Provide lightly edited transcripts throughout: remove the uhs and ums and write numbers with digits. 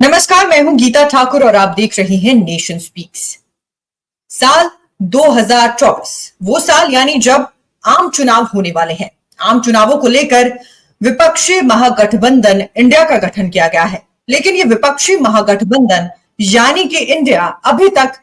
नमस्कार, मैं हूं गीता ठाकुर और आप देख रहे हैं नेशन स्पीक्स। साल 2024 वो साल यानी जब आम चुनाव होने वाले हैं। आम चुनावों को लेकर विपक्षी महागठबंधन इंडिया का गठन किया गया है, लेकिन ये विपक्षी महागठबंधन यानी कि इंडिया अभी तक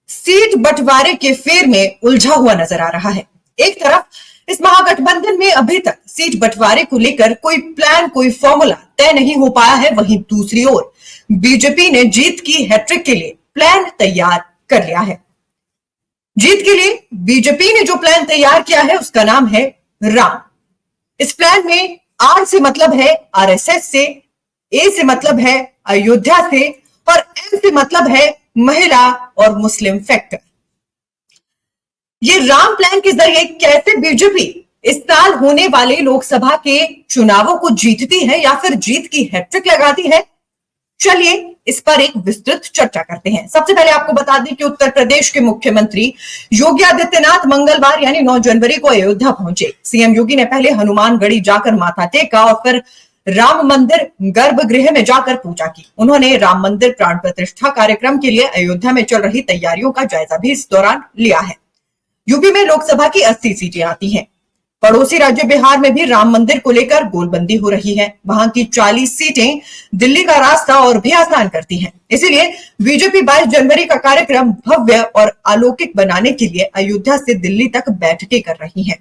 सीट बंटवारे के फेर में उलझा हुआ नजर आ रहा है। एक तरफ इस महागठबंधन में अभी तक सीट बंटवारे को लेकर कोई प्लान, कोई फॉर्मूला तय नहीं हो पाया है। वहीं दूसरी ओर बीजेपी ने जीत की हैट्रिक के लिए प्लान तैयार कर लिया है। जीत के लिए बीजेपी ने जो प्लान तैयार किया है उसका नाम है राम। इस प्लान में आर से मतलब है आरएसएस से, ए से मतलब है अयोध्या से और एम से मतलब है महिला और मुस्लिम फैक्टर। ये राम प्लान के जरिए कैसे बीजेपी इस साल होने वाले लोकसभा के चुनावों को जीतती है या फिर जीत की हैट्रिक लगाती है, चलिए इस पर एक विस्तृत चर्चा करते हैं। सबसे पहले आपको बता दें कि उत्तर प्रदेश के मुख्यमंत्री योगी आदित्यनाथ मंगलवार यानी 9 जनवरी को अयोध्या पहुंचे। सीएम योगी ने पहले हनुमानगढ़ी जाकर माथा टेका और फिर राम मंदिर गर्भगृह में जाकर पूजा की। उन्होंने राम मंदिर प्राण प्रतिष्ठा कार्यक्रम के लिए अयोध्या में चल रही तैयारियों का जायजा भी इस दौरान लिया है। यूपी में लोकसभा की 80 सीटें आती हैं। पड़ोसी राज्य बिहार में भी राम मंदिर को लेकर गोलबंदी हो रही है। वहां की 40 सीटें दिल्ली का रास्ता और भी आसान करती हैं। इसीलिए बीजेपी 22 जनवरी का कार्यक्रम भव्य और अलौकिक बनाने के लिए अयोध्या से दिल्ली तक बैठकें कर रही है।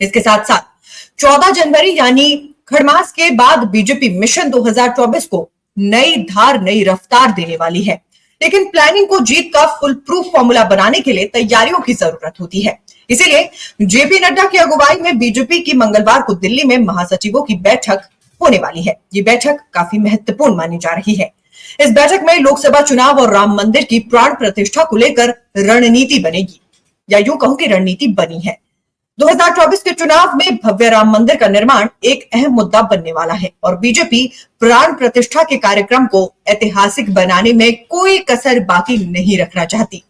इसके साथ साथ 14 जनवरी यानी खड़मास के बाद बीजेपी मिशन 2024 को नई धार, नई रफ्तार देने वाली है। लेकिन प्लानिंग को जीत का फुल प्रूफ फॉर्मूला बनाने के लिए तैयारियों की जरूरत होती है। इसीलिए जेपी नड्डा की अगुवाई में बीजेपी की मंगलवार को दिल्ली में महासचिवों की बैठक होने वाली है। ये बैठक काफी महत्वपूर्ण मानी जा रही है। इस बैठक में लोकसभा चुनाव और राम मंदिर की प्राण प्रतिष्ठा को लेकर रणनीति बनेगी, या यूं कहूं कि रणनीति बनी है। 2024 के चुनाव में भव्य राम मंदिर का निर्माण एक अहम मुद्दा बनने वाला है और बीजेपी प्राण प्रतिष्ठा के कार्यक्रम को ऐतिहासिक बनाने में कोई कसर बाकी नहीं रखना चाहती।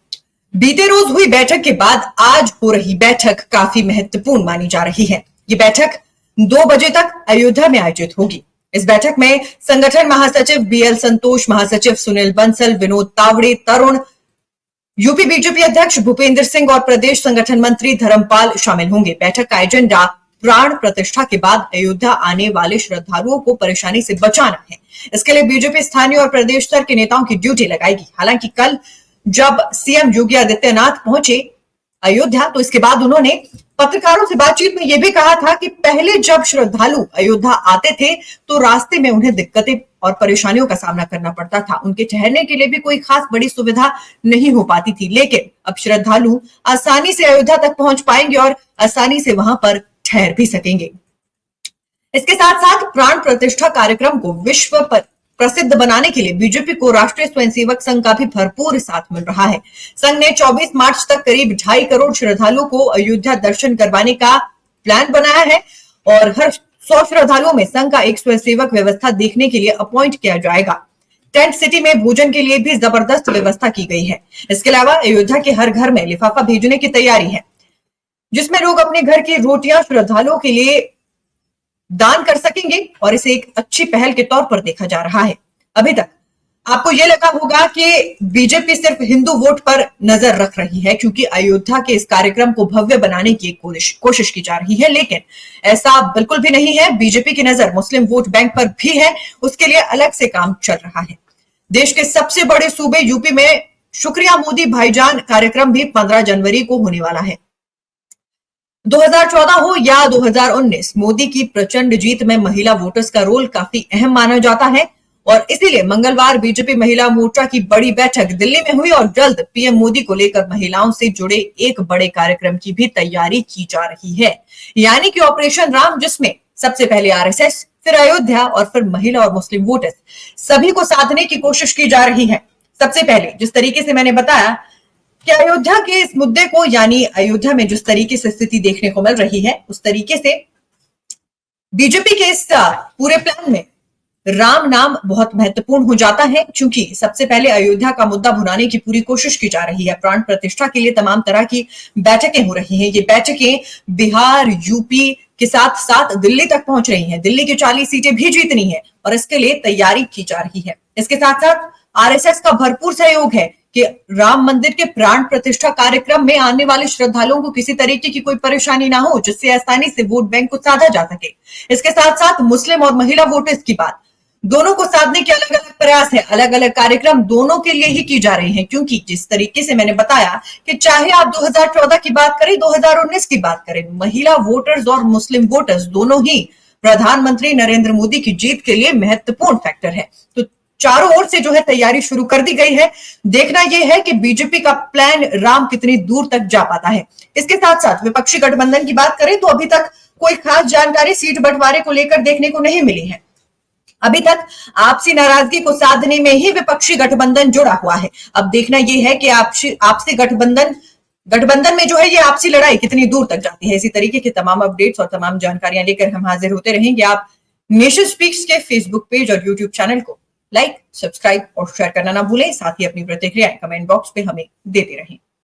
बीते रोज हुई बैठक के बाद आज हो रही बैठक काफी महत्वपूर्ण मानी जा रही है। ये बैठक 2 बजे तक अयोध्या में आयोजित होगी। इस बैठक में संगठन महासचिव बीएल संतोष, महासचिव सुनील बंसल, विनोद तावड़े, तरुण, यूपी बीजेपी अध्यक्ष भूपेंद्र सिंह और प्रदेश संगठन मंत्री धर्मपाल शामिल होंगे। बैठक का एजेंडा प्राण प्रतिष्ठा के बाद अयोध्या आने वाले श्रद्धालुओं को परेशानी से बचाना है। इसके लिए बीजेपी स्थानीय और प्रदेश स्तर के नेताओं की ड्यूटी लगाएगी। हालांकि कल जब सीएम योगी आदित्यनाथ पहुंचे अयोध्या तो इसके बाद उन्होंने पत्रकारों से बातचीत में यह भी कहा था कि पहले जब श्रद्धालु अयोध्या आते थे तो रास्ते में उन्हें दिक्कतें और परेशानियों का सामना करना पड़ता था। उनके ठहरने के लिए भी कोई खास बड़ी सुविधा नहीं हो पाती थी। लेकिन अब श्रद्धालु आसानी से अयोध्या तक पहुंच पाएंगे और आसानी से वहां पर ठहर भी सकेंगे। इसके साथ साथ प्राण प्रतिष्ठा कार्यक्रम को विश्व पर प्रसिद्ध बनाने के लिए बीजेपी को राष्ट्रीय स्वयंसेवक संघ का भी भरपूर साथ मिल रहा है। संघ ने 24 मार्च तक करीब 2.5 करोड़ श्रद्धालुओं को अयोध्या दर्शन करवाने का प्लान बनाया है और हर 100 श्रद्धालुओं में संघ का एक स्वयंसेवक व्यवस्था देखने के लिए अपॉइंट किया जाएगा। टेंट सिटी में भोजन के लिए भी जबरदस्त व्यवस्था की गई है। इसके अलावा अयोध्या के हर घर में लिफाफा भेजने की तैयारी है, जिसमें लोग अपने घर की रोटियां श्रद्धालुओं के लिए दान कर सकेंगे और इसे एक अच्छी पहल के तौर पर देखा जा रहा है। अभी तक आपको यह लगा होगा कि बीजेपी सिर्फ हिंदू वोट पर नजर रख रही है क्योंकि अयोध्या के इस कार्यक्रम को भव्य बनाने की कोशिश की जा रही है, लेकिन ऐसा बिल्कुल भी नहीं है। बीजेपी की नजर मुस्लिम वोट बैंक पर भी है, उसके लिए अलग से काम चल रहा है। देश के सबसे बड़े सूबे यूपी में शुक्रिया मोदी भाईजान कार्यक्रम भी 15 जनवरी को होने वाला है। 2014 हो या 2019, मोदी की प्रचंड जीत में महिला वोटर्स का रोल काफी अहम माना जाता है और इसीलिए मंगलवार बीजेपी महिला मोर्चा की बड़ी बैठक दिल्ली में हुई और जल्द पीएम मोदी को लेकर महिलाओं से जुड़े एक बड़े कार्यक्रम की भी तैयारी की जा रही है, यानी कि ऑपरेशन राम, जिसमें सबसे पहले आरएसएस, फिर अयोध्या और फिर महिला और मुस्लिम वोटर्स सभी को साधने की कोशिश की जा रही है। सबसे पहले जिस तरीके से मैंने बताया कि अयोध्या के इस मुद्दे को, यानी अयोध्या में जिस तरीके से स्थिति देखने को मिल रही है, उस तरीके से बीजेपी के इस पूरे प्लान में राम नाम बहुत महत्वपूर्ण हो जाता है क्योंकि सबसे पहले अयोध्या का मुद्दा भुनाने की पूरी कोशिश की जा रही है। प्राण प्रतिष्ठा के लिए तमाम तरह की बैठकें हो रही हैं। ये बैठकें बिहार, यूपी, के साथ साथ दिल्ली तक पहुंच रही हैं। दिल्ली की 40 सीटें भी जीतनी है और इसके लिए तैयारी की जा रही है। इसके साथ साथ आरएसएस का भरपूर सहयोग है कि राम मंदिर के प्राण प्रतिष्ठा कार्यक्रम में आने वाले श्रद्धालुओं को किसी तरीके की कोई परेशानी ना हो, जिससे आसानी से वोट बैंक को साधा जा सके। इसके साथ साथ मुस्लिम और महिला वोटर्स की बात, दोनों को साधने के अलग अलग प्रयास है, अलग अलग कार्यक्रम दोनों के लिए ही की जा रहे हैं। क्योंकि जिस तरीके से मैंने बताया कि चाहे आप 2014 की बात करें, 2019 की बात करें, महिला वोटर्स और मुस्लिम वोटर्स दोनों ही प्रधानमंत्री नरेंद्र मोदी की जीत के लिए महत्वपूर्ण फैक्टर है। तो चारों ओर से जो है तैयारी शुरू कर दी गई है। देखना यह है कि बीजेपी का प्लान राम कितनी दूर तक जा पाता है। इसके साथ साथ विपक्षी गठबंधन की बात करें तो अभी तक कोई खास जानकारी सीट बंटवारे को लेकर देखने को नहीं मिली है। अभी तक आपसी नाराजगी को साधने में ही विपक्षी गठबंधन जुड़ा हुआ है। अब देखना यह है कि आपसी गठबंधन में जो है ये आपसी लड़ाई कितनी दूर तक जाती है। इसी तरीके के तमाम अपडेट्स और तमाम जानकारियां लेकर हम हाजिर होते रहेंगे। आप नेशन स्पीक्स के फेसबुक पेज और यूट्यूब चैनल को लाइक, सब्सक्राइब और शेयर करना ना भूलें। साथ ही अपनी प्रतिक्रियाएं कमेंट बॉक्स पे हमें देते रहें।